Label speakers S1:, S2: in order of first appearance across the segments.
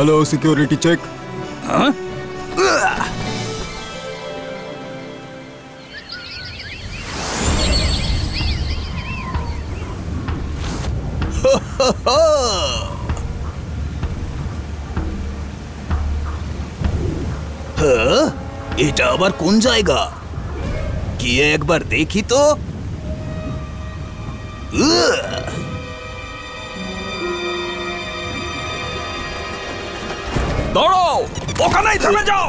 S1: Hello security check. हाँ?
S2: এটা আবার কোন জায়গা? গিয়ে একবার দেখি তো।
S3: দৌড়ো, ওখানেই থেমে যাও।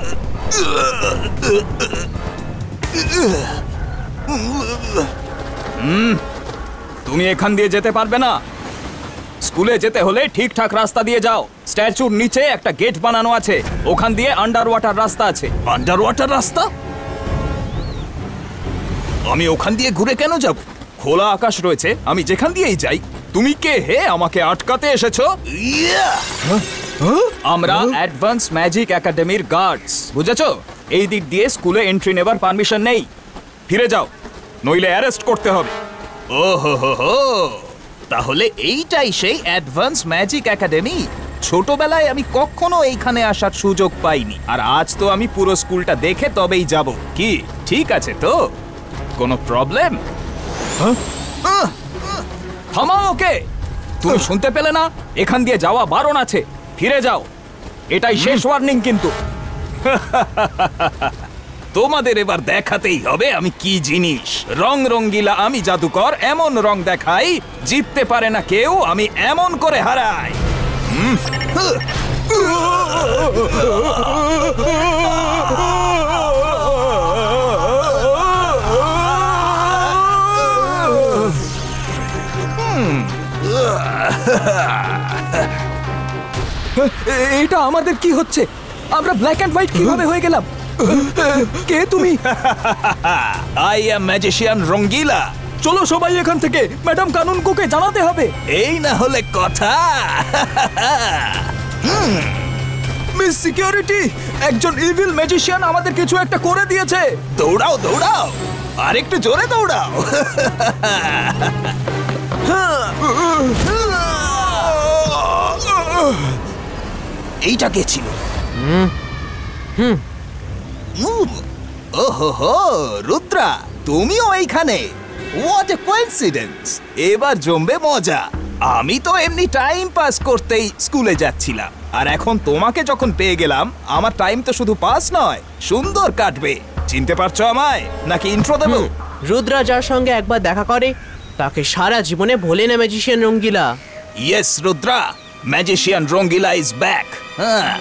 S3: তুমি এখান দিয়ে যেতে পারবে না। স্কুলে যেতে হলে ঠিকঠাক রাস্তা দিয়ে যাও। স্ট্যাচুর নিচে একটা গেট বানানো আছে, ওখান দিয়ে আন্ডার ওয়াটার রাস্তা আছে।
S2: আন্ডার ওয়াটার রাস্তা? আমি ওখান দিয়ে ঘুরে কেন যাব?
S3: খোলা আকাশ রয়েছে, আমি যেখান দিয়েই যাই। তুমি কে হে আমাকে আটকাতে এসেছো? আমরা অ্যাডভান্স ম্যাজিক একাডেমির গার্ডস, বুঝেছো? এই দিক দিয়ে স্কুলে এন্ট্রি নেবার পারমিশন নেই। ফিরে যাও, নইলে অ্যারেস্ট করতে হবে।
S2: ও হো হো হো, তাহলে এইটাই সেই অ্যাডভান্স ম্যাজিক একাডেমি। ছোটবেলায় আমি কখনো এইখানে আসার সুযোগ পাইনি, আর আজ তো আমি পুরো স্কুলটা দেখে তবেই যাব। কি ঠিক আছে তো? কোনো প্রবলেম?
S3: থামাও ওকে। তুমি শুনতে পেলে না? এখান দিয়ে যাওয়া বারণ আছে। ফিরে যাও, এটাই শেষ ওয়ার্নিং কিন্তু।
S2: তোমাদের এবার দেখাতেই হবে আমি কি জিনিস। রং রঙ্গিলা আমি জাদুকর, এমন রং দেখাই জিততে পারে না কেউ, আমি এমন করে হারাই।
S3: এটা আমাদের কি হচ্ছে? আমরা ব্ল্যাক এন্ড হোয়াইট কিভাবে হয়ে গেলাম? কে তুমি?
S2: আই অ্যাম ম্যাজিশিয়ান রঙ্গিলা।
S3: চলো সবাই এখান থেকে, ম্যাডাম কানুনগোকে জানাতে হবে।
S2: এই না হলে কথা।
S3: মিস সিকিউরিটি, একজন ইভিল ম্যাজিশিয়ান আমাদের কিছু একটা করে দিয়েছে।
S2: দৌড়াও দৌড়াও, আর একটু জোরে দৌড়াও। এইটা কে ছিল? ওহো, রুদ্রা, তুমিও এইখানে? What a coincidence! এবার জমবে মজা। আমি তো এমনি টাইম পাস করতেই স্কুলে যাচ্ছিলাম, আর এখন তোমাকে যখন পেয়ে গেলাম, আমার টাইম তো শুধু পাস নয়, সুন্দর কাটবে। চিনতে পারছো আমায়, নাকি ইন্ট্রো দেব?
S4: রুদ্রা যার সঙ্গে একবার দেখা করে তাকে সারা জীবনে ভোলে না magician Rangila.
S2: Yes Rudra, magician Rangila is back. হ্যাঁ,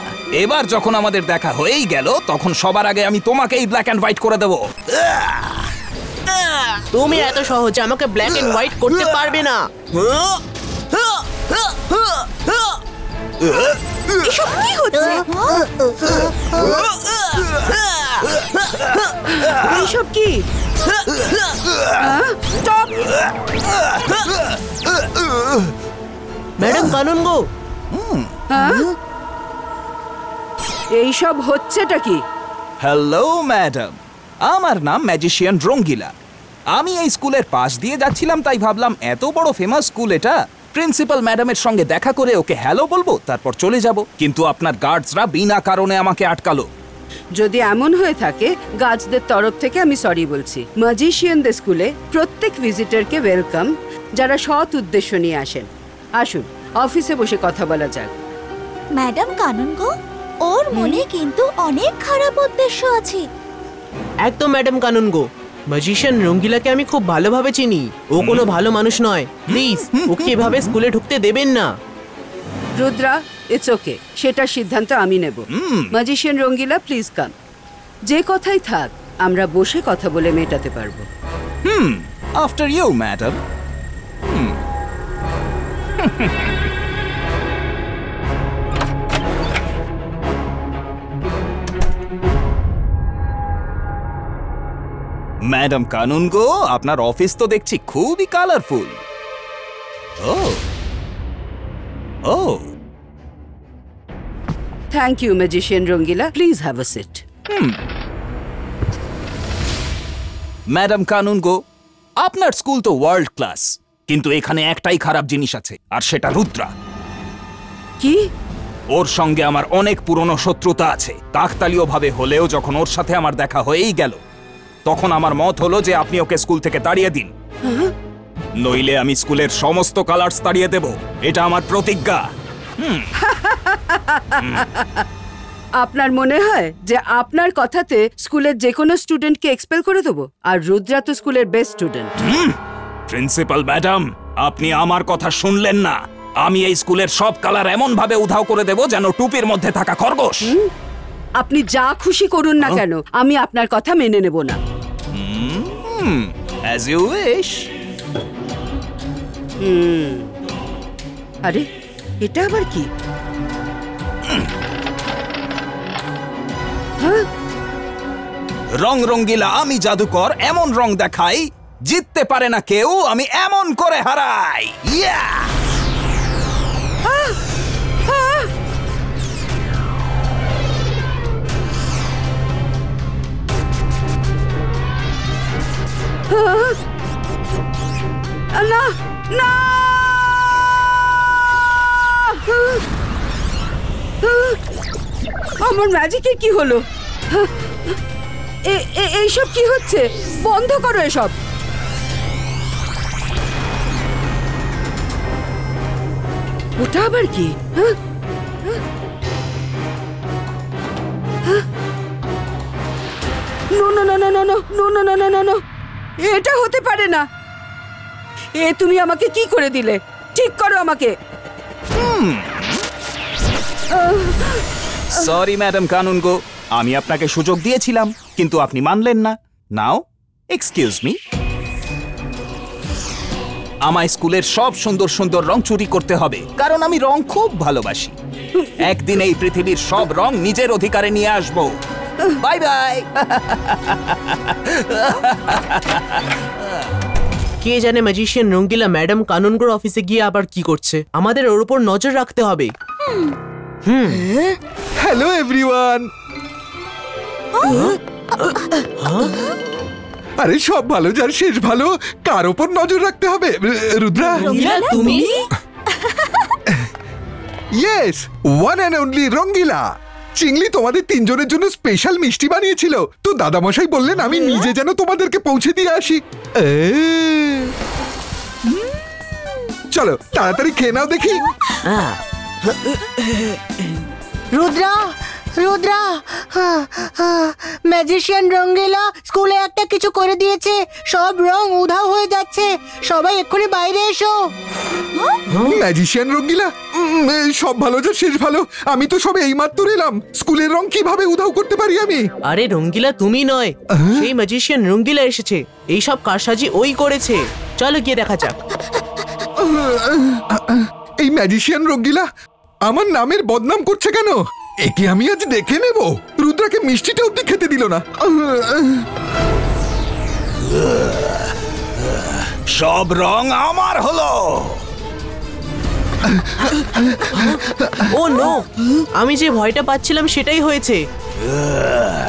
S2: এবার যখন আমাদের দেখা হয়েই গেল, তখন সবার আগে আমি তোমাকেই ব্ল্যাক অ্যান্ড হোয়াইট করে দেবো।
S4: তুমি এত সহজে আমাকে ব্ল্যাক এন্ড হোয়াইট করতে পারবে না।
S5: এসব কি হচ্ছে? এসব কি? স্টপ!
S4: ম্যাডাম কানুনগো,
S5: এইসব হচ্ছেটা কি?
S2: হ্যালো ম্যাডাম, আমার নাম ম্যাজিশিয়ান রঙ্গিলা। আমি এই স্কুলের পাশ দিয়ে যাচ্ছিলাম, তাই ভাবলাম এত বড় ফেমাস স্কুল এটা, প্রিন্সিপাল ম্যাডামের সঙ্গে দেখা করে ওকে হ্যালো বলবো, তারপর চলে যাব। কিন্তু আপনার গার্ডসরা বিনা কারণে আমাকে আটকালো।
S5: যদি এমন হয়ে থাকে, গার্ডসদের তরফ থেকে আমি সরি বলছি। ম্যাজিশিয়ানদের স্কুলে প্রত্যেক ভিজিটরকে ওয়েলকাম, যারা সৎ উদ্দেশ্য নিয়ে আসেন। আসুন, অফিসে বসে কথা বলা যাক।
S6: ম্যাডাম কানুনগো, ওর মনে কিন্তু অনেক খারাপ উদ্দেশ্য আছে।
S4: একদম ম্যাডাম কানুনগো, ম্যাজিশিয়ান রঙ্গিলাকে আমি খুব ভালোভাবে চিনি। ও কোনো ভালো মানুষ নয়। প্লিজ ওকে এভাবে স্কুলে ঢুকতে দেবেন না।
S5: রুদ্রা, ইটস ওকে, সেটার সিদ্ধান্ত আমি নেব। Magician Rangila, please come. যে কথাই থাক, আমরা বসে কথা বলে মেটাতে পারবো।
S2: After you madam. Madam Kanungo, আপনার অফিস তো দেখছি খুবই কালারফুল। ও ও,
S5: thank you magician Rangila, please have a seat.
S2: Madam Kanungo, আপনার স্কুল তো ওয়ার্ল্ড ক্লাস, কিন্তু এখানে একটাই খারাপ জিনিস আছে, আর সেটা রুদ্রা।
S5: কি?
S2: ও
S3: ওর সঙ্গে আমার অনেক পুরনো শত্রুতা আছে। কাকতালীয় ভাবে হলেও যখন ওর সাথে আমার দেখা হয়েই গেল, তখন আমার মত হলো যে আপনি ওকে স্কুল থেকে তাড়িয়ে দিন, নইলে আমি স্কুলের সমস্ত কালার্স তাড়িয়ে দেব। এটা আমার প্রতিজ্ঞা।
S5: আপনার মনে হয় যে আপনার কথাতে স্কুলের যে কোনো স্টুডেন্টকে এক্সপেল করে দেবো? আর রুদ্রা তো স্কুলের বেস্ট স্টুডেন্ট।
S3: প্রিন্সিপাল ম্যাডাম, আপনি আমার কথা শুনলেন না। আমি এই স্কুলের সব কালার এমন ভাবে উধাও করে দেব যেন টুপির মধ্যে থাকা খরগোশ।
S5: আপনি যা খুশি করুন না কেন, আমি আপনার কথা মেনে নেব না।
S2: As you wish.
S5: আরে এটা আবার কি?
S2: রং রঙ্গিলা আমি জাদুকর, এমন রং দেখাই জিততে পারে না কেউ, আমি এমন করে হারাই। ইয়া!
S5: না না, আমার ম্যাজিকের কি হলো? এইসব কি হচ্ছে? বন্ধ করো এসব। ওটা আবার কি? এটা হতে পারে না। তুমি আমাকে কি করে দিলে? ঠিক করো আমাকে।
S2: সরি ম্যাডাম কানুনগো, আমি আপনাকে সুযোগ দিয়েছিলাম কিন্তু আপনি মানলেন না। নাও এক্সকিউজ মি। আমায় স্কুলের সব সুন্দর সুন্দর রং চুরি করতে হবে, কারণ আমি রং খুব ভালোবাসি। একদিন এই পৃথিবীর সব রং নিজের অধিকারে নিয়ে আসবো। Bye bye.
S4: কে জানে ম্যাজিশিয়ান রঙ্গিলা ম্যাডাম কানুনগোর অফিসে গিয়ে আবার কি করছে। আমাদের ওর উপর নজর রাখতে হবে।
S1: Hello everyone. আরে সব ভালো যার শেষ ভালো, কার ওপর নজর রাখতে হবে? রুদ্রা,
S4: তুমি?
S1: ইয়েস, ওয়ান অ্যান্ড অনলি রঙ্গিলা। চিংলি তোমাদের তিনজনের জন্য স্পেশাল মিষ্টি বানিয়েছিল, তো দাদামশাই বললেন আমি নিজে যেন তোমাদেরকে পৌঁছে দিয়ে আসি। চলো তাড়াতাড়ি খেয়ে নাও দেখি।
S7: রুদ্রা, রুদ্রা, ম্যাজিশিয়ান রঙ্গিলা স্কুলে একটা কিছু করে দিয়েছে। সব রং উধাও হয়ে যাচ্ছে। সবাই এক্ষুনি বাইরে এসো।
S1: ম্যাজিশিয়ান রঙ্গিলা, সব ভালো যার শেষ ভালো। আমি তো সবে এইমাত্র এলাম। স্কুলের রং কিভাবে উধাও করতে পারি আমি?
S4: আরে রঙ্গিলা তুমি নয়, সেই ম্যাজিশিয়ান রঙ্গিলা এসেছে। এই সব কারসাজি ওই করেছে। চলো গিয়ে দেখা যাক।
S1: এই ম্যাজিশিয়ান রঙ্গিলা আমার নামের বদনাম করছে কেন? একে আমি আজ দেখে নেব। রুদ্রাকে মিষ্টিটা অব্দি খেতে দিল না।
S2: সব রং আমার হলো।
S4: ও নো, আমি যে ভয়টা পাচ্ছিলাম সেটাই হয়েছে।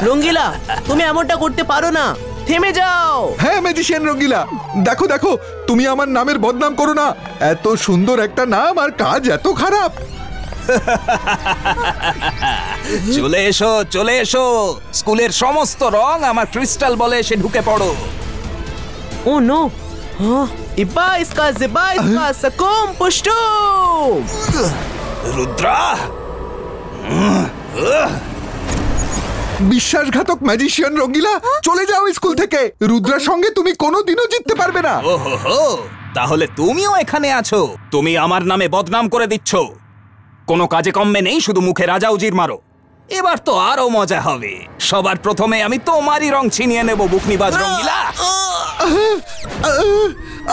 S4: রঙ্গিলা তুমি এমনটা করতে পারো না, থেমে যাও।
S1: হ্যাঁ ম্যাজিশিয়ান রঙ্গিলা, দেখো দেখো, তুমি আমার নামের বদনাম করো না। এত সুন্দর একটা নাম আর কাজ এত খারাপ।
S2: চলে এসো, চলে এসো। স্কুলের সমস্ত রং আমার ক্রিস্টাল বলে এসে ঢুকে পড়ো।
S4: ও নো, ইবা ইসকা জিবা ইসকা সাকুম পুষ্টু।
S2: রুদ্রা,
S1: বিশ্বাসঘাতক ম্যাজিশিয়ান রঙ্গিলা, চলে যাও স্কুল থেকে। রুদ্রার সঙ্গে তুমি কোনোদিনও জিততে পারবে না।
S2: ওহো, তাহলে তুমিও এখানে আছো।
S3: তুমি আমার নামে বদনাম করে দিচ্ছ। কোনো কাজে কমবে নেই, শুধু মুখে রাজা উজির মারো।
S2: এবার তো আরো মজা হবে। সবার প্রথমে আমি তোমারই রং ছিনিয়ে নেব, বুকনিবাজ রঙ্গিলা।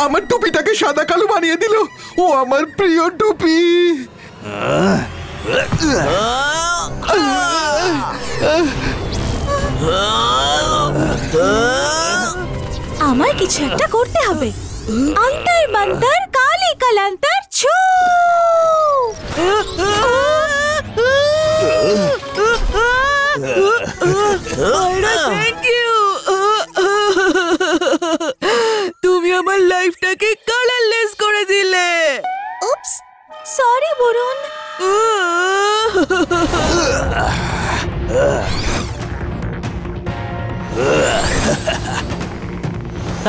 S1: আমার টুপিটাকে সাদা কালো বানিয়ে দিল। ও আমার প্রিয় টুপি।
S6: আমার কিছু একটা করতে হবে। অন্তর মন্তর কালি কালান্তর ছু।
S4: Thank you. তুমি আমার লাইফটাকে কালারলেস করে দিলে।
S6: Oops, sorry Barun.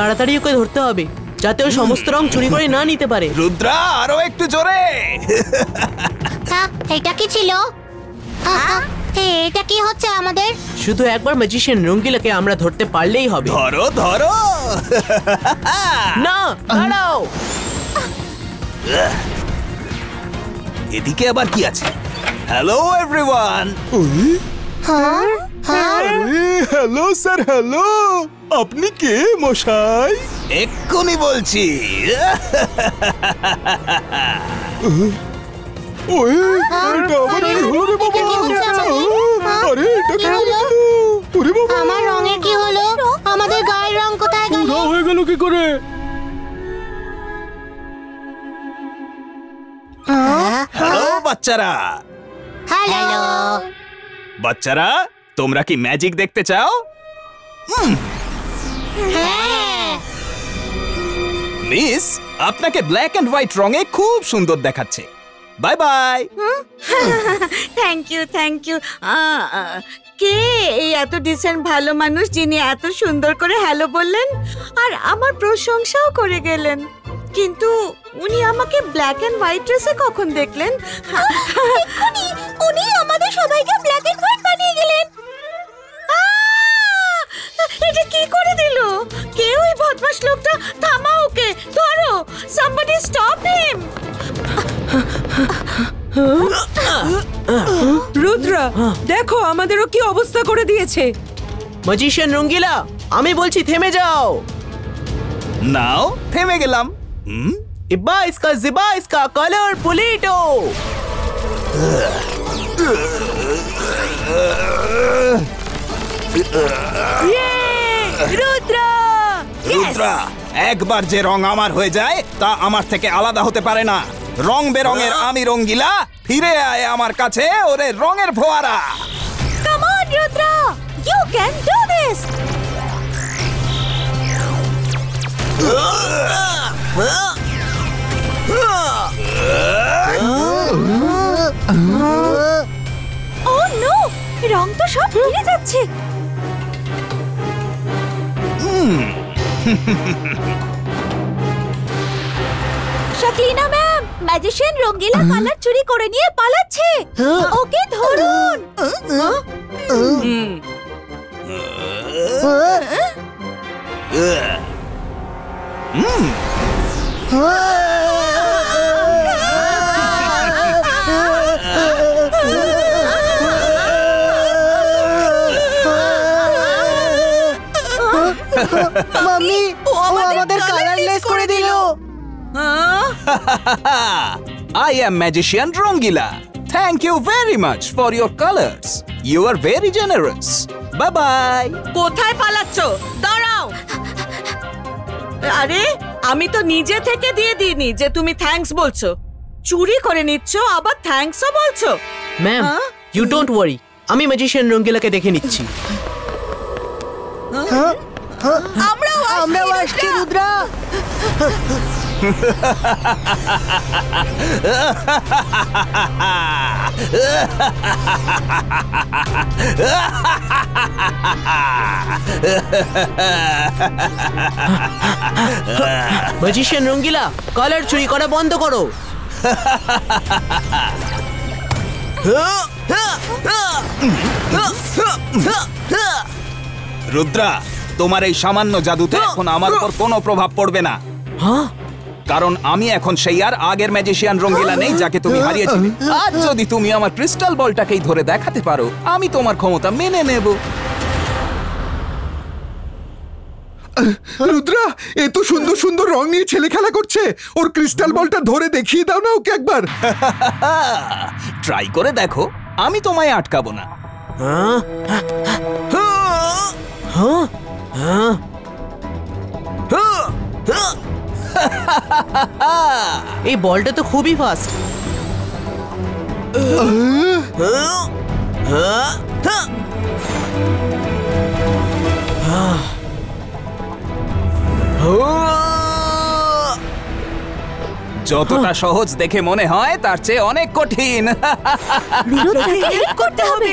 S4: তাড়াতাড়ি ওকে ধরতে হবে যাতে ও সমস্ত রং চুরি করে না নিতে পারে।
S2: রুদ্রা আরো একটু জোরে।
S7: এটা কি ছিল? এটা কি হচ্ছে আমাদের?
S4: শুধু একবার ম্যাজিশিয়ান রঙ্গিলাকে আমরা ধরতে পারলেই হবে।
S2: ধরো ধরো।
S4: না, দাঁড়াও।
S2: এদিকে আবার কি আছে? Hello everyone.
S3: Hello sir, hello. আপনি কে মশাই?
S2: এক্ষুনি বলছি।
S3: ওই এটা আবার কি হলো রে বাবা? আরে এটা কি হলো? ওরে বাবা,
S7: আমার রঙের কি হলো? আমাদের গায়ের রং কোথায় গেল?
S3: উধাও হয়ে গেল কি করে?
S2: হ্যালো বাচ্চারা।
S7: হ্যালো।
S2: বাচ্চারা, তোমরা কি ম্যাজিক দেখতে চাও?
S7: হ্যাঁ।
S2: মিস, আপনাকে ব্ল্যাক এন্ড হোয়াইট রঙে খুব সুন্দর দেখাচ্ছে। Bye bye.
S8: Thank you, thank you. কে এই এত ডিসেন্ট ভালো মানুষ যিনি এত সুন্দর করে হ্যালো বললেন আর আমার প্রশংসাও করে গেলেন? কিন্তু উনি আমাকে ব্ল্যাক এন্ড হোয়াইট ড্রেসে কখন দেখলেন?
S6: উনি আমাদের সবাইকে ব্ল্যাক এন্ড হোয়াইট বানিয়ে গেলেন।
S8: এটা কি করে দিল? কে ওই বদমাশ লোকটা? থামাও ওকে, ধরো। somebody stop him.
S9: রুদ্রা, দেখো আমাদেরও কি অবস্থা করে দিয়েছে।
S4: ম্যাজিশিয়ান রঙ্গিলা, আমি বলছি থেমে যাও।
S2: নাও থেমে গেলাম।
S4: इब्बा इसका जिबा इसका कलर पुलिटो।
S8: রুদ্রা,
S2: রুদ্রা, একবার যে রং আমার হয়ে যায় তা আমার থেকে আলাদা হতে পারে না। রং বেরঙের আমি রঙ্গিলা, ফিরে আয় আমার কাছে ওরে রঙের ফোয়ারা।
S6: Come on, Rudra! You can do this! Oh no! রং তো সব ভুলে যাচ্ছে। শাকলিনা ম্যাম, ম্যাজিশিয়ান রঙ্গিলা কালার চুরি করে নিয়ে পালাচ্ছে। ওকে ধরুন।
S7: মাম্মি, ও আমাদের কালারলেস করে দিল।
S2: I am magician Rongila. Thank you very much for your colors. You are very generous. Bye bye.
S8: কোথায় পালাচ্ছো? দাঁড়াও। আরে, আমি তো নিজে থেকে দিয়ে দিইনি যে তুমি থ্যাঙ্কস বলছো। চুরি করে নিচ্ছ আবার থ্যাঙ্কসও বলছো।
S4: ম্যাম, ইউ ডোন্ট ওয়ারি, আমি ম্যাজিশিয়ান রঙ্গিলাকে দেখে নিচ্ছি।
S7: আমরাও আসছি রুদ্রা।
S4: ম্যাজিশিয়ান রঙ্গিলা, কালার চুরি করা বন্ধ করো।
S2: রুদ্রা, তোমার এই সামান্য জাদুতে এখন আমার উপর কোনো প্রভাব পড়বে না।
S4: হ্যাঁ,
S2: কারণ আমি এখন সেই আর আগের ম্যাজিশিয়ান রঙ্গিলা নেই যাকে তুমি হারিয়েছিলে। আজ যদি তুমি আমার ক্রিস্টাল বলটাকেই ধরে দেখাতে পারো, আমি তোমার ক্ষমতা মেনে নেব।
S1: রুদ্রা, এ তো সুন্দর সুন্দর রং নিয়ে ছেলে খেলা করছে। ওর ক্রিস্টাল বলটা ধরে দেখিয়ে দাও না ওকে একবার।
S2: ট্রাই করে দেখো, আমি তোমায় আটকাবো না।
S4: এই বলটা তো খুবই ফাস্ট।
S2: যতটা সহজ দেখে মনে হয় তার চেয়ে অনেক কঠিন।
S6: রুদ্রাকে হেল্প করতে হবে।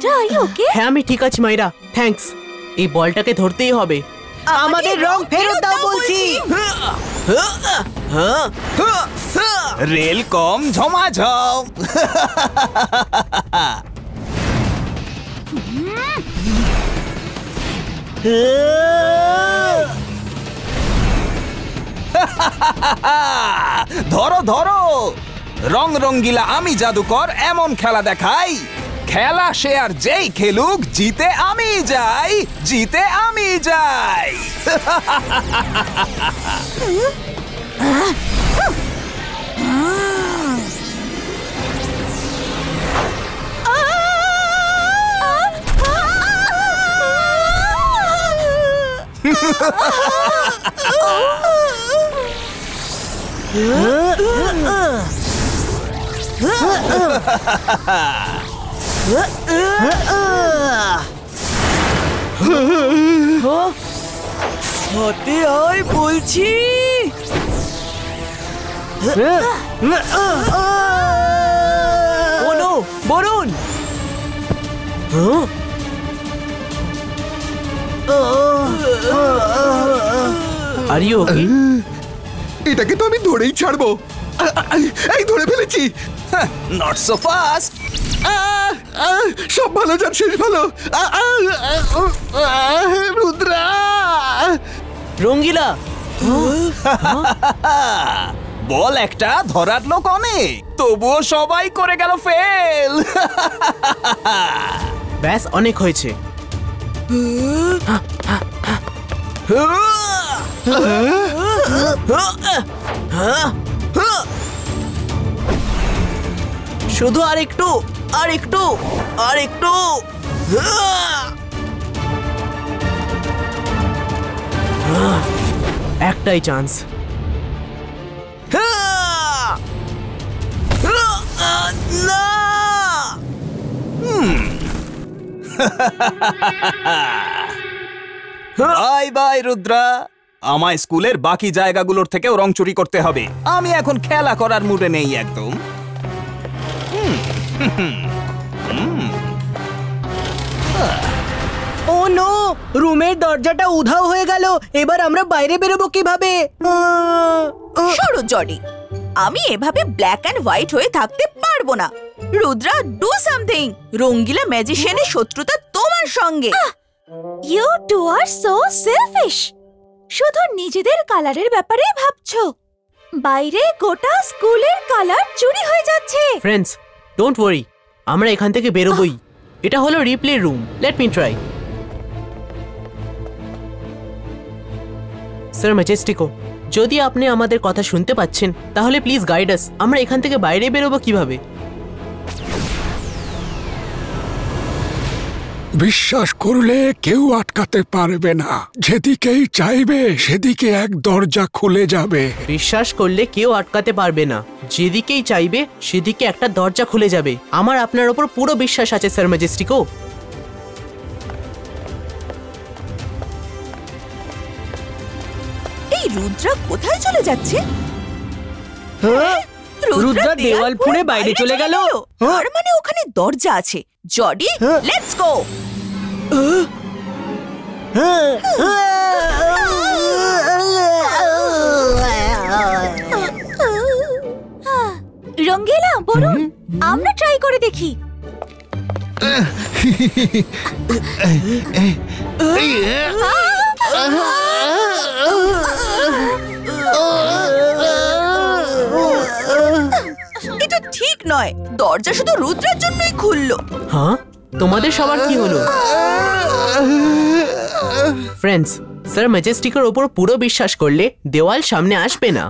S6: রুদ্রা আই ওকে?
S4: হ্যাঁ আমি ঠিক আছি মাইরা, থ্যাঙ্কস। এই বলটাকে ধরতেই হবে।
S7: আমাদের রং ফেরত দাও বলছি।
S2: রেল কম ঝমাঝম। ধরো ধরো, রং রঙ্গিলা আমি জাদুকর এমন খেলা দেখাই, খেলা সে আর যেই খেলুক জিতে আমি যাই, জিতে আমি যাই।
S9: হতে হয় বলছি।
S4: Oh no, Varun! Are you okay?
S1: এটাকে তো আমি ধরেই ছাড়বো। এই ধরে ফেলেছি।
S2: Not so fast.
S1: সব ভালো যার শেষ ভালো। রুদ্রা!
S4: রঙ্গিলা!
S2: বল একটা, ধরার লোক অনেক, তবুও সবাই করে গেল ফেল।
S4: ব্যাস অনেক হয়েছে। শুধু আর একটু, আর একটু, আর একটু। একটাই চান্স। না!
S2: বাই বাই রুদ্রা, আমায় স্কুলের বাকি জায়গাগুলোর থেকেও রং চুরি করতে হবে। আমি এখন খেলা করার মুডে নেই একদম।
S7: ও নো, রুমের দরজাটা উধাও হয়ে গেল। এবার আমরা বাইরে বেরোবো কিভাবে?
S6: সরো জডি, আমি এভাবে ব্ল্যাক অ্যান্ড হোয়াইট হয়ে থাকতে পারবো না। Rudra, do something. রঙ্গিলা ম্যাজিশিয়ানের শত্রুতা তোমার সঙ্গে। You two are so selfish. শুধু নিজেদের কালারের ব্যাপারে ভাবছো। বাইরে গোটা স্কুলের কালার চুরি হয়ে যাচ্ছে।
S4: ফ্রেন্ডস, ডোন্ট ওয়ারি, আমরা এখান থেকে বেরোবই। এটা হলো replay room. Let me try. Sir Majestico, যদি আপনি আমাদের কথা শুনতে পাচ্ছেন তাহলে প্লিজ গাইড আস। আমরা এখান থেকে বাইরে বেরোবো কিভাবে?
S10: বিশ্বাস করলে কেউ আটকাতে পারবে না। যেদিকেই চাইবে সেদিকে এক দরজা খুলে যাবে।
S4: বিশ্বাস করলে কেউ আটকাতে পারবে না। যেদিকেই চাইবে সেদিকে একটা দরজা খুলে যাবে। আমার আপনার ওপর পুরো বিশ্বাস আছে স্যার ম্যাজেস্টিকো।
S6: এই রুদ্রা কোথায় চলে যাচ্ছে?
S7: রুদ্রা দেওয়াল ফুঁড়ে বাইরে চলে গেল।
S6: তার মানে ওখানে দরজা আছে। Jody, let's go. রঙ্গিলা, বলুন, আমরা ট্রাই করে দেখি। এটা ঠিক নয়। দরজা শুধু রুদ্রের জন্যই খুললো।
S4: হ্যাঁ, তোমাদের সবার কি হলো? ফ্রেন্ডস, স্যার ম্যাজেস্টিকের ওপর পুরো বিশ্বাস করলে দেওয়াল সামনে আসবে না।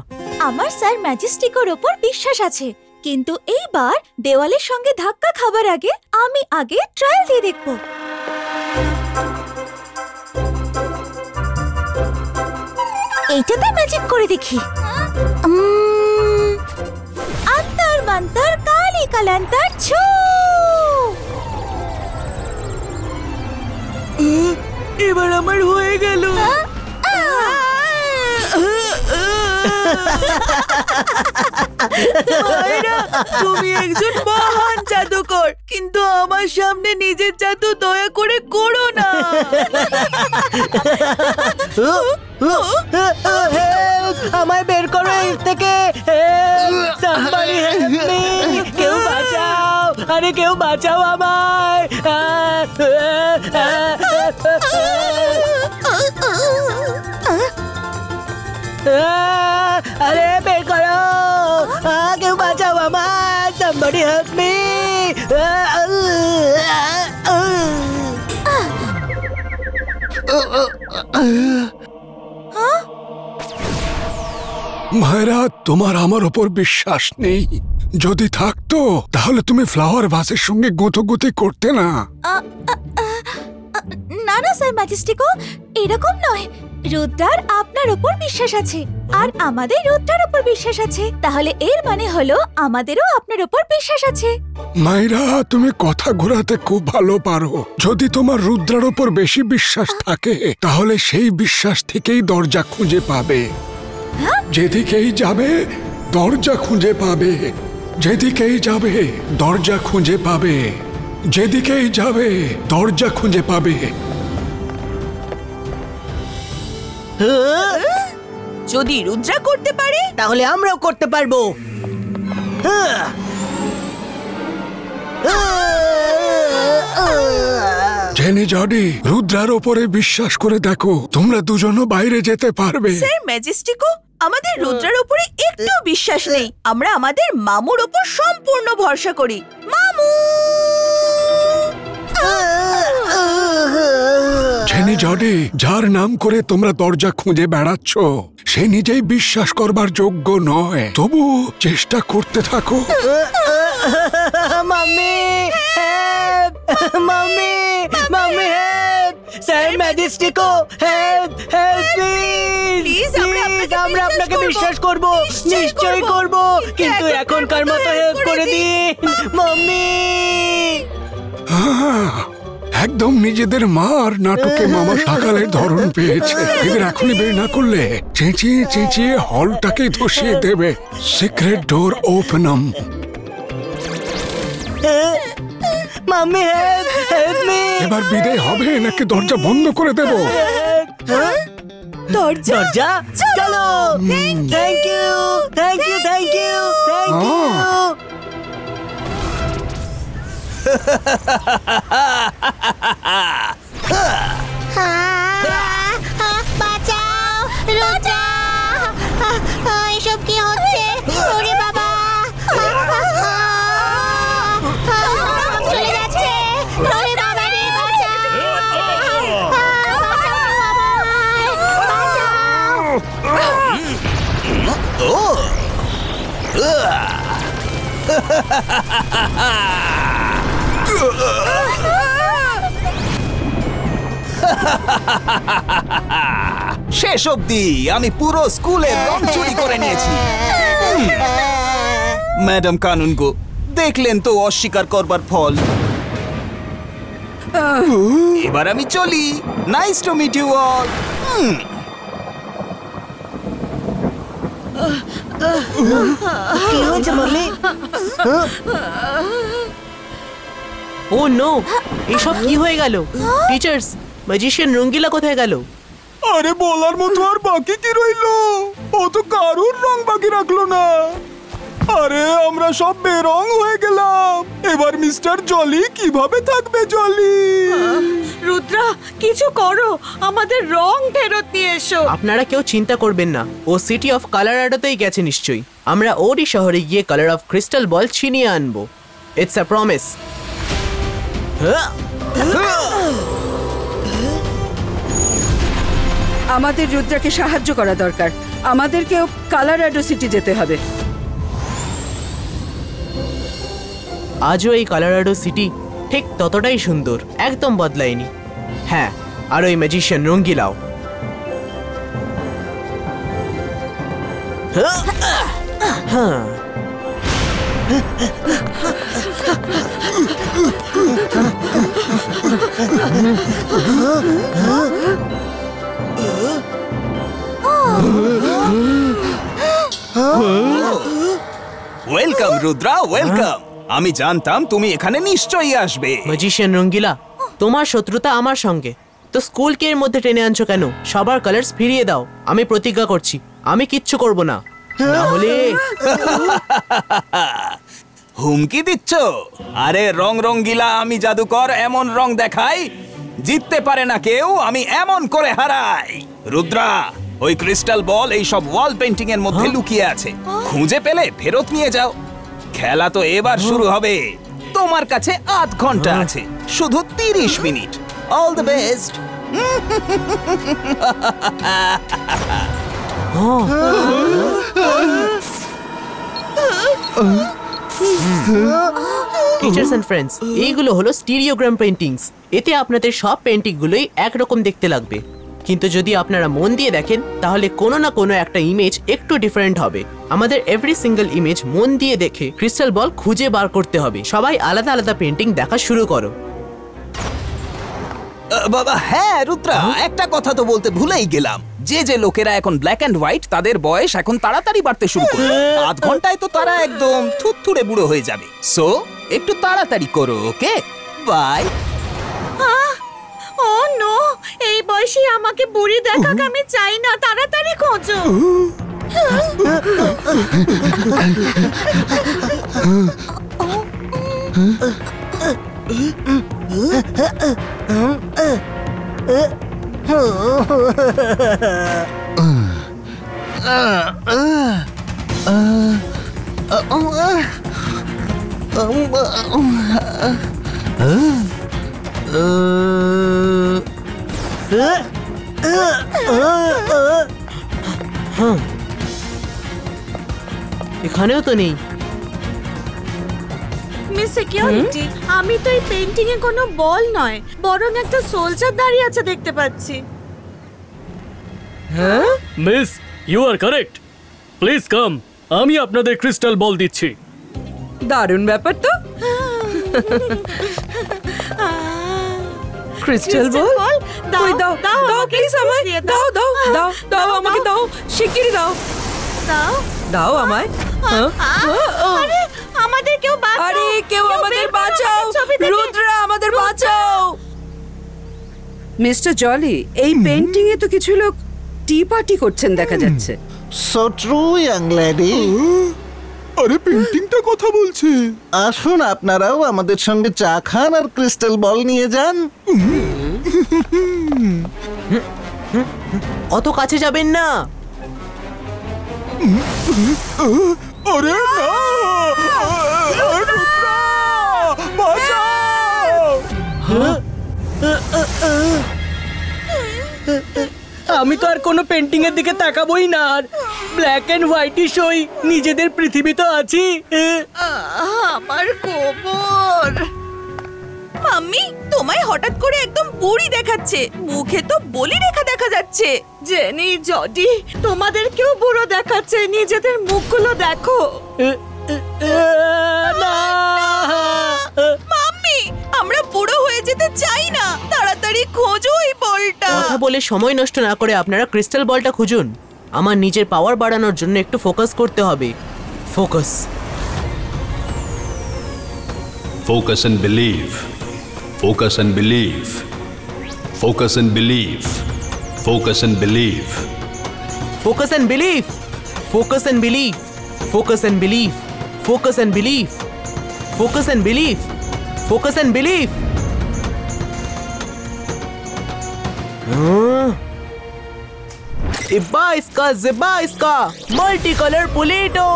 S6: আমার স্যার ম্যাজেস্টিকের ওপর বিশ্বাস আছে, কিন্তু এইবার দেওয়ালের সঙ্গে ধাক্কা খাবার আগে আমি আগে ট্রায়াল দিয়ে দেখব। এইটাতে ম্যাজিক করে দেখি। আন্তর মন্তর কালি কালান্তর ছু।
S9: এবার আমার হয়ে গেল।
S4: মায়েরা, তুমি একজন মহান জাদুকর, কিন্তু আমার সামনে নিজের জাদু দয়া করে করো না। আমায় বের করো এর থেকে। Somebody help me! কেউ বাঁচাও, আরে কেউ বাঁচাও আমায়। আরে বের করো, কেউ বাঁচাও আমায়। Somebody help me!
S10: মায়েরা, তোমার আমার ওপর বিশ্বাস নেই। যদি থাকতো তাহলে তুমি ফ্লাওয়ার ভাসের সঙ্গে গুঁতোগুঁতি করতে না।
S6: না না স্যার ম্যাজেস্টিকো, এরকম নয়। রুদ্রার আপনার উপর বিশ্বাস আছে আর আমাদের রুদ্রার উপর বিশ্বাস আছে, তাহলে এর মানে হলো আমাদেরও আপনার উপর বিশ্বাস আছে।
S10: মায়েরা, তুমি কথা ঘোরাতে খুব ভালো পারো। যদি তোমার রুদ্রার উপর বেশি বিশ্বাস থাকে তাহলে সেই বিশ্বাস থেকেই দরজা খুঁজে পাবে। যেদিকেই যাবে দরজা খুঁজে পাবে, যেদিকেই যাবে দরজা খুঁজে পাবে, যেদিকেই যাবে দরজা খুঁজে পাবে।
S6: যদি রুদ্রা করতে পারে
S4: তাহলে আমরাও করতে পারবো।
S10: জেনি, জডি, রুদ্রার ওপরে বিশ্বাস করে দেখো, তোমরা দুজনও বাইরে যেতে পারবে।
S6: স্যার ম্যাজেস্টিকো, আমাদের রুদ্রার উপরে একটু বিশ্বাস নেই। আমরা আমাদের মামুর উপর সম্পূর্ণ ভরসা করি। মামু!
S10: জেনি, জডি, যার নাম করে তোমরা দরজা খুঁজে বেড়াচ্ছ সে নিজেই বিশ্বাস করবার যোগ্য নয়, তবু চেষ্টা করতে থাকো।
S4: Mummy, mummy, mummy, help! Sir Majestico, help, help please! আমরা আপনাকে বিশ্বাস করব, নিশ্চয়ই করব, কিন্তু এখনকার মতো হেল্প করে দিন মাম্মি।
S10: একদম নিজেদের মা আর নাটকে মামা সকালের ধরন পেয়েছে। এদের এখনই বের না করলে চেঁচিয়ে চেঁচিয়ে হলটাকে ধসিয়ে দেবে। সিক্রেট ডোর ওপেনম।
S4: Mummy, help, help me!
S10: এবার বিদায় হবে নাকি দরজা বন্ধ করে দেব?
S4: দরজা, চলো! Thank you, thank you, thank you, thank you.
S7: বাঁচাও, রুদ্রা! এসব কি হচ্ছে? ওরে বাবা! চলে যাচ্ছে! ওরে বাবা রে, বাঁচাও!
S2: শেষ অবধি আমি পুরো স্কুলের রং চুরি করে নিয়েছি। ম্যাডাম কানুনগো, দেখলেন তো অস্বীকার করবার ফল। এবার আমি চলি। Nice to meet you all.
S4: কি হয়েছে মাম্মি? ও নো, এসব কি হয়ে গেল? টিচার্স, ম্যাজিশিয়ান রঙ্গিলা কোথায় গেল?
S3: আরে বলার মতো আর বাকি কি রইলো? ও তো কারুর রং বাকি রাখলো না। আরে আমরা সব বেরং হয়ে গেলাম। এবার মিস্টার জলি কিভাবে থাকবে? জলি,
S8: রুদ্রা, কিছু করো, আমাদের রং ফেরত দিয়ে এসো।
S4: আপনারা কেউ চিন্তা করবেন না, ও সিটি অফ কালারাডোতেই গেছে নিশ্চয়ই। আমরা ওরই শহরে গিয়ে কালার অফ ক্রিস্টাল বল ছিনিয়ে আনবো। It's a promise.
S5: আমাদের রুদ্রাকে সাহায্য করা দরকার। আমাদেরকেও কালারাডো সিটি যেতে হবে।
S4: আজও এই কালারাডো সিটি ঠিক ততটাই সুন্দর, একদম বদলায়নি। হ্যাঁ, আর ওই ম্যাজিশিয়ান রঙ্গিলাও। হ্যাঁ,
S3: ওয়েলকাম রুদ্রা, ওয়েলকাম। আমি জানতাম তুমি এখানে নিশ্চয়ই আসবে।
S4: ম্যাজিশিয়ান রঙ্গিলা, তোমার শত্রুতা আমার সঙ্গে, তো স্কুলকে এর মধ্যে টেনে আনছো কেন? সবার কালার্স ফিরিয়ে দাও। আমি প্রতিজ্ঞা করছি আমি কিচ্ছু করব না, না হলে।
S3: হুমকি দিচ্ছ? আরে রং রঙ্গিলা, আমি জাদুকর, এমন রং দেখাই জিততে পারে না কেউ, আমি এমন করে হারাই। রুদ্রা, ওই ক্রিস্টাল বল এই সব ওয়াল পেন্টিং এর মধ্যে লুকিয়ে আছে, খুঁজে পেলে ফেরত নিয়ে যাও। খেলা তো এবার শুরু হবে, তোমার কাছে 8 ঘন্টা আছে, শুধু 30 minute. All the best.
S4: Teachers and friends, এইগুলো হলো স্টিরিওগ্রাম পেইন্টিংস। এতে আপনাদের সব পেইন্টিং গুলোই একরকম দেখতে লাগবে, কিন্তু যদি আপনারা মন দিয়ে দেখেন তাহলে কোনো না কোনো একটা ইমেজ একটু ডিফারেন্ট হবে। আমাদের এভরি সিঙ্গেল ইমেজ মন দিয়ে দেখে ক্রিস্টাল বল খুঁজে বার করতে হবে। সবাই আলাদা আলাদা পেইন্টিং দেখা শুরু করো।
S3: বাবা হ্যাঁ রুদ্রা, একটা কথা তো বলতে ভুলেই গেলাম। যে লোকেরা এখন ব্ল্যাক এন্ড হোয়াইট, তাদের বয়স এখন তাড়াতাড়ি বাড়তে শুরু করবে। 8 ঘন্টায় তো তারা একদম থুতথুড়ে বুড়ো হয়ে যাবে। সো একটু তাড়াতাড়ি করো, ওকে? বাই।
S8: ও নো, এই বয়সে আমাকে বুড়ি দেখাক আমি চাই না, তাড়াতাড়ি খোঁজো।
S4: এখানেও তো নেই।
S8: মিস সিকিউরিটি, আমি তো এই পেইন্টিং এ কোনো বল নয়, বরং একটা সোলজার দাঁড়িয়ে আছে দেখতে পাচ্ছি।
S11: হ্যাঁ miss, you are correct. Please come, আমি আপনাদের ক্রিস্টাল বল দিচ্ছি।
S9: দারুণ ব্যাপার তো। Crystal ball? ওই দাও দাও প্লিজ আমায়, দাও দাও দাও দাও আমাকে দাও, শিগগিরই দাও
S8: দাও
S9: দাও আমায়।
S8: আরে আমাদের কেউ বাঁচাও,
S9: আরে কেউ আমাদের বাঁচাও, রুদ্রা আমাদের বাঁচাও।
S5: মিস্টার জলি, এই পেন্টিং এ তো কিছু লোক টি পার্টি করছেন দেখা যাচ্ছে।
S12: So true young lady.
S1: আরে পেন্টিংটা কথা বলছে।
S12: আসুন আপনারাও আমাদের সঙ্গে চা খান আর ক্রিস্টাল বল নিয়ে যান।
S4: অত কাছে যাবেন না।
S1: আরে না, রুদ্রা, বাঁচাও।
S4: আমি তো আর কোনো পেন্টিং এর দিকে তাকাবোই না, আর ব্ল্যাক এন্ড হোয়াইটই সই, নিজেদের পৃথিবী তো আছি।
S8: আমার কোমর।
S6: মাম্মি, তোমায় হঠাৎ করে একদম বুড়ি দেখাচ্ছে, মুখে তো বলি রেখা দেখা যাচ্ছে।
S8: জেনি, জডি, তোমাদেরকেও বুড়ো দেখাচ্ছে, নিজেদের মুখগুলো দেখো।
S6: মাম্মি, আমরা বুড়ো হয়ে যেতে চাই না, তাড়াতাড়ি খোঁজো এই বলটা।
S4: কথা বলে সময় নষ্ট না করে আপনারা ক্রিস্টাল বলটা খুঁজুন। আমার নিজের পাওয়ার বাড়ানোর জন্য একটু ফোকাস করতে হবে। Focus,
S13: focus and believe, focus and believe, focus and believe, focus and believe,
S4: focus and believe, focus and believe, focus and believe, focus and believe, focus and believe, focus and believe. इब्बा इसका जिब्बा इसका multi colour पुलेटो।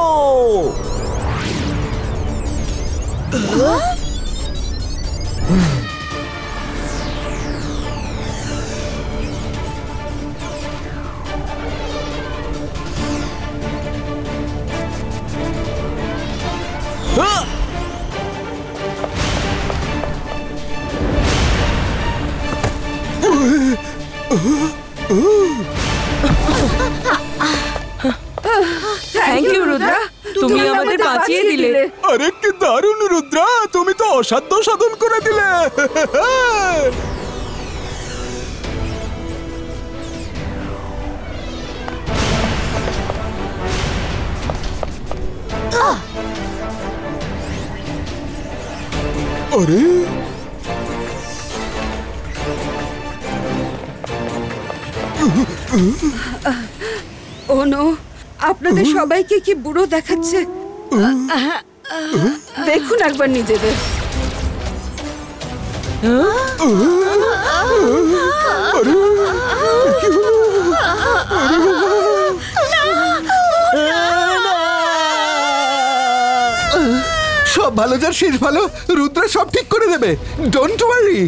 S9: Thank you Rudra, তুমি আমাদের বাঁচিয়ে দিলে।
S1: আরে কি দারুণ রুদ্রা, তুমি তো অসাধ্য সাধন করে দিলে। আরে
S5: ও নো, আপনাদের সবাইকে কি বুড়ো দেখাচ্ছে? দেখুন একবার নিজেদের।
S1: সব ভালো যার শেষ ভালো, রুদ্রা সব ঠিক করে দেবে, ডোন্ট ওয়ারি।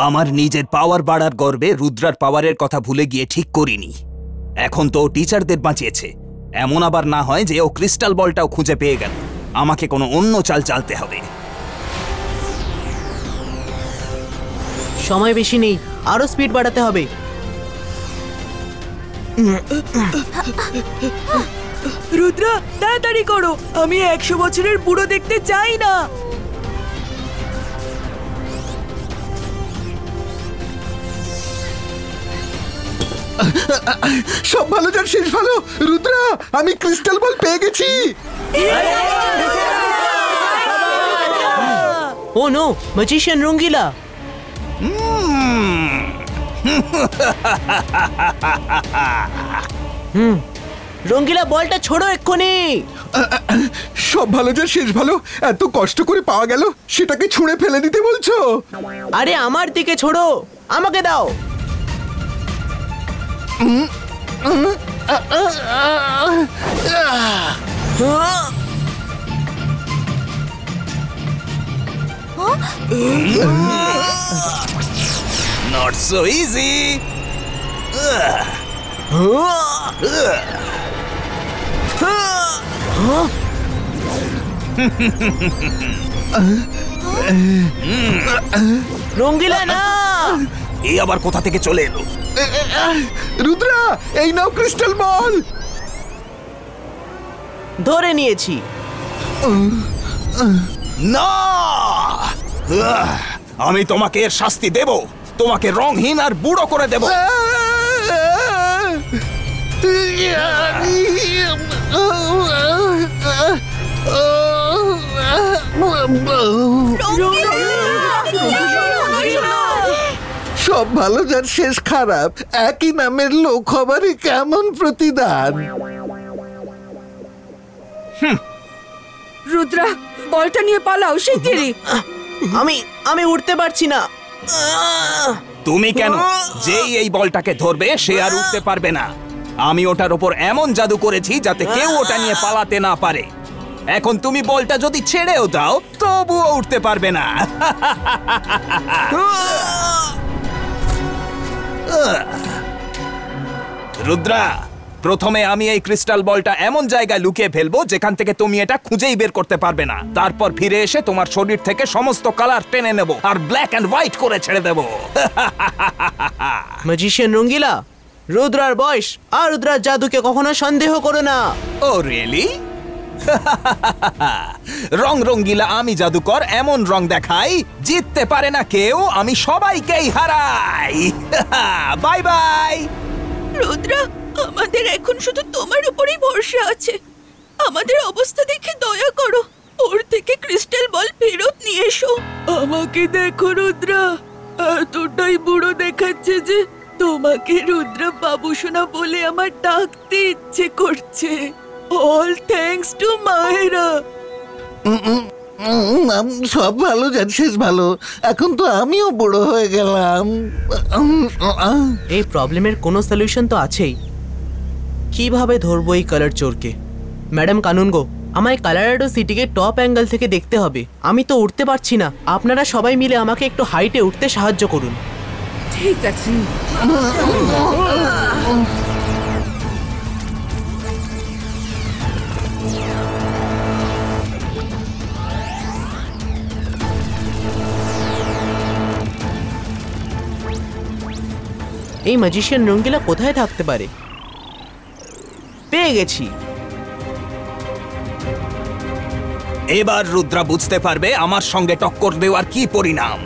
S3: আমার নিজের পাওয়ার বাড়ার গর্বে রুদ্রার পাওয়ারের কথা ভুলে গিয়ে ঠিক করিনি। এখন তো টিচারদের বাঁচিয়েছে, এমন আবার না হয় যে ও ক্রিস্টাল বলটাও খুঁজে পেয়ে গেল। আমাকে কোনো অন্য চাল চালতে হবে।
S4: সময় বেশি নেই, আরো স্পিড বাড়াতে হবে।
S9: রুদ্রা তাড়াতাড়ি করো, আমি 100 বছরের বুড়ো দেখতে চাই না।
S1: সব ভালো যার শেষ ভালো, রুদ্রা আমি ক্রিস্টাল বল পেয়ে গেছি।
S4: ও নো, ম্যাজিশিয়ান রঙ্গিলা। রঙ্গিলা বলটা ছোড়ো এক্ষুনি।
S1: সব ভালো যার শেষ ভালো, এত কষ্ট করে পাওয়া গেল সেটাকে ছুঁড়ে ফেলে দিতে বলছো?
S4: আরে আমার দিকে ছোড়ো, আমাকে দাও।
S3: Not so easy.
S4: রঙ্গিলা না,
S3: এই আবার কোথা থেকে চলে এলো?
S1: রুদ্রা এই নাও ক্রিস্টাল বল।
S4: ধরে নিয়েছি।
S3: না, আমি তোমাকে এর শাস্তি দেব, তোমাকে রংহীন আর বুড়ো করে দেব।
S12: সব ভালো যার শেষ খারাপ, একই নামের লোক হবারই কেমন প্রতিদান।
S5: রুদ্রা বলটা নিয়ে পালাও শিগগিরই।
S4: আমি উঠতে পারছি না।
S3: তুমি কেন? যেই এই বলটাকে ধরবে সে আর উঠতে পারবে না। আমি ওটার উপর এমন জাদু করেছি যাতে কেউ ওটা নিয়ে পালাতে না পারে। এখন তুমি বলটা যদি ছেড়েও দাও তবুও উঠতে পারবে না। রুদ্রা, প্রথমে আমি এই ক্রিস্টাল বলটা এমন জায়গায় লুকিয়ে ফেলবো যেখান থেকে তুমি এটা খুঁজেই বের করতে পারবে না। তারপর ফিরে এসে তোমার শরীর থেকে সমস্ত কালার টেনে নেব আর ব্ল্যাক এন্ড হোয়াইট করে ছেড়ে দেব।
S4: ম্যাজিশিয়ান রঙ্গিলা, রুদ্রার বয়স আর রুদ্রার জাদুকে কখনো সন্দেহ করো না।
S3: ও রিয়েলি? রং রঙ্গিলা আমি জাদুকর, এমন রং দেখাই জিততে পারে না কেউ, আমি সবাইকেই হারাই। Bye bye.
S6: রুদ্রা, আমাদের এখন শুধু তোমার উপরেই ভরসা আছে। আমাদের অবস্থা দেখে দয়া করো, ওর থেকে ক্রিস্টাল বল ফেরত নিয়ে এসো।
S9: আমাকে দেখো রুদ্রা, এতটাই বুড়ো দেখাচ্ছে যে তোমাকে রুদ্র বাবুসোনা বলে আমার ডাকতে ইচ্ছে করছে। অল থ্যাঙ্কস টু মায়েরা।
S12: সব ভালো যার শেষ ভালো, এখন তো আমিও বুড়ো হয়ে গেলাম।
S4: এই প্রবলেমের কোনো সলিউশন তো আছেই। কিভাবে ধরবো এই কালার চোরকে? ম্যাডাম কানুনগো, আমায় কালারাডো সিটিকে টপ অ্যাঙ্গেল থেকে দেখতে হবে। আমি তো উঠতে পারছি না, আপনারা সবাই মিলে আমাকে একটু হাইটে উঠতে সাহায্য করুন।
S5: ঠিক আছে।
S4: এই ম্যাজিশিয়ান রঙ্গিলা কোথায় থাকতে পারে? পেয়ে গেছি।
S3: এবার রুদ্রা বুঝতে পারবে আমার সঙ্গে টক্কর দেওয়ার কি পরিণাম।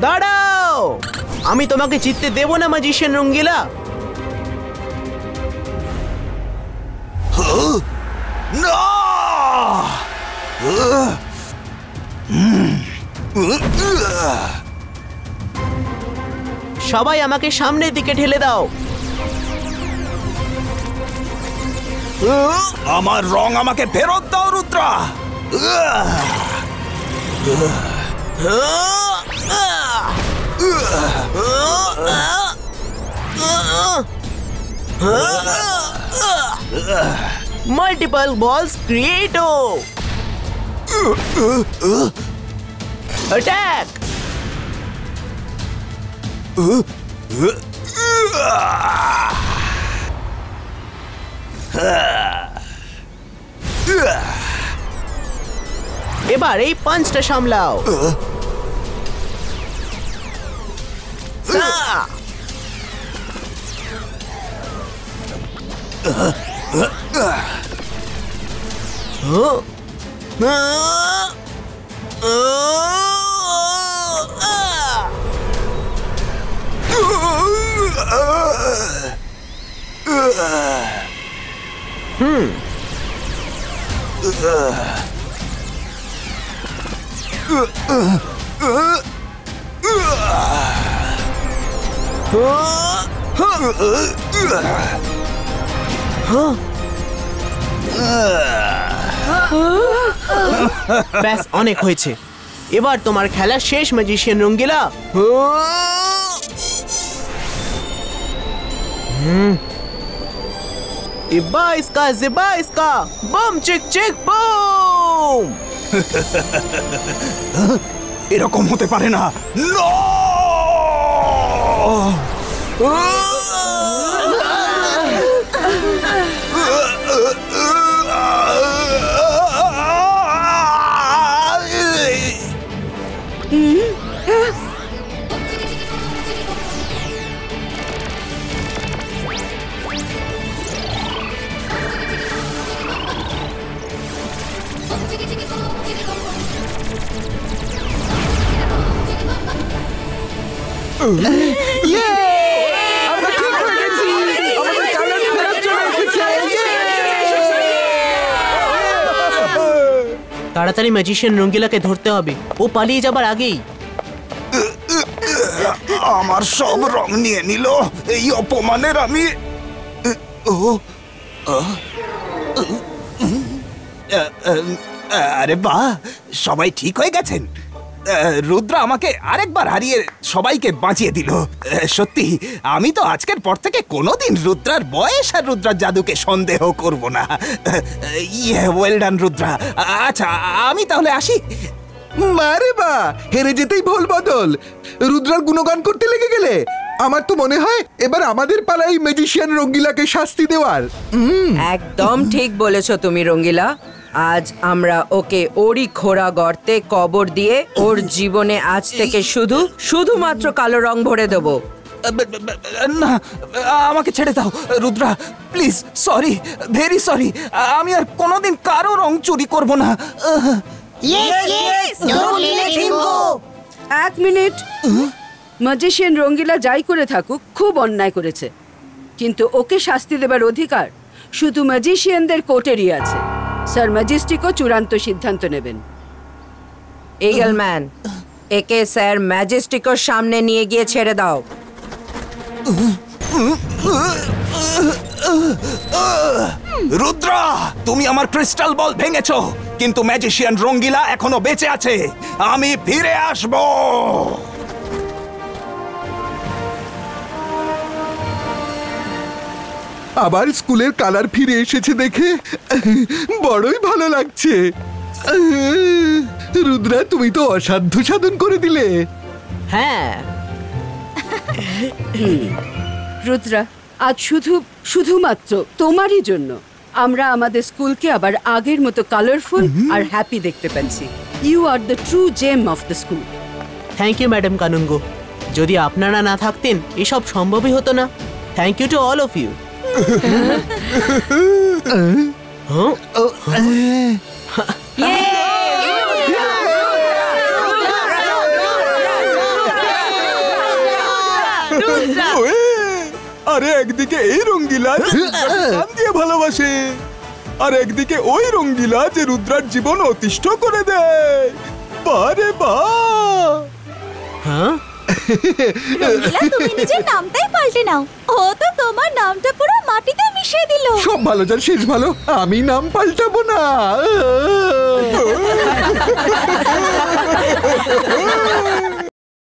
S4: দাঁড়াও, আমি তোমাকে জিততে দেব না ম্যাজিশিয়ান রঙ্গিলা।
S3: না!
S4: সবাই আমাকে সামনের দিকে ঠেলে দাও।
S3: আমার রং আমাকে ফেরত দাও রুদ্রা।
S4: মাল্টিপল বলস ক্রিয়েটো। অ্যাটাক! এবার এই পাঁচটা সামলাও। ব্যাস, অনেক হয়েছে। এবার তোমার খেলা শেষ ম্যাজিশিয়ান রঙ্গিলা। জিব্বা ইসকা বম চিক চিক বুম।
S3: এরকম হতে পারে না।
S4: তাড়াতাড়ি ম্যাজিশিয়ান রঙ্গিলাকে ধরতে হবে, ও পালিয়ে যাবার আগেই।
S3: আমার সব রং নিয়ে নিল, এই অপমানের আমি। আরে বাহ, সবাই ঠিক হয়ে গেছেন। রুদ্রা আমাকে আরেকবার হারিয়ে সবাইকে বাঁচিয়ে দিল। সত্যি আমি তো আজকের পর থেকে কোনোদিন রুদ্রার বয়স আর রুদ্রার জাদুকে সন্দেহ করব না। Well done Rudra. আচ্ছা, আমি তাহলে আসি।
S1: মারে বা, হেরে যেতেই ভোল বদল। রুদ্রার গুণগান করতে লেগে গেলে। আমার তো মনে হয় এবার আমাদের পাড়ায় ম্যাজিশিয়ান রঙ্গিলাকে শাস্তি দেওয়ার।
S14: একদম ঠিক বলেছো তুমি রঙ্গিলা। আজ আমরা ওকে ওরই খোঁড়া গর্তে কবর দিয়ে ওর জীবনে আজ থেকে শুধুমাত্র কালো রং ভরে দেবো।
S3: না, আমাকে ছেড়ে দাও Rudra, please. Sorry, very sorry. আমি আর কোনোদিন কারো রং চুরি করব না।
S5: এক মিনিট। ম্যাজিশিয়ান রঙ্গিলা যাই করে থাকুক, খুব অন্যায় করেছে, কিন্তু ওকে শাস্তি দেবার অধিকার শুধু ম্যাজিশিয়ানদের কোর্টেরই আছে। স্যার ম্যাজিস্ট্রিকও চূড়ান্ত সিদ্ধান্ত নেবেন।
S14: ইগলম্যান, একে স্যার ম্যাজিস্ট্রিকর সামনে নিয়ে গিয়ে ছেড়ে দাও।
S3: রুদ্রা, তুমি আমার ক্রিস্টাল বল ভেঙেছো, কিন্তু ম্যাজিশিয়ান রঙ্গিলা এখনো বেঁচে আছে। আমি ফিরে আসবো।
S1: আবার স্কুলের কালার ফিরে এসেছে দেখে বড়ই ভালো লাগছে। রুদ্রা, তুমি তো অসাধ্য সাধন করে দিলে।
S4: হ্যাঁ
S5: রুদ্রা, আজ শুধুমাত্র তোমারই জন্য আমরা আমাদের স্কুলকে আবার আগের মতো কালারফুল আর হ্যাপি দেখতে পাচ্ছি। You are the true gem of the school.
S4: Thank you madam Kanungo. যদি আপনারা না থাকতেন এসব সম্ভবই হতো না। Thank you to all of you.
S3: আরে একদিকে এই রঙ্গিলা প্রাণ দিয়ে ভালোবাসে, আর একদিকে ওই রঙ্গিলা যে রুদ্রার জীবন অতিষ্ঠ করে দেয়। বারে বা
S6: রঙ্গিলা, তুমি নিজের নামটাই পাল্টে নাও। ও তো তোমার নামটা পুরো মাটিতে মিশিয়ে দিল।
S1: সব ভালো যার শেষ ভালো, আমি নাম পাল্টাবো না।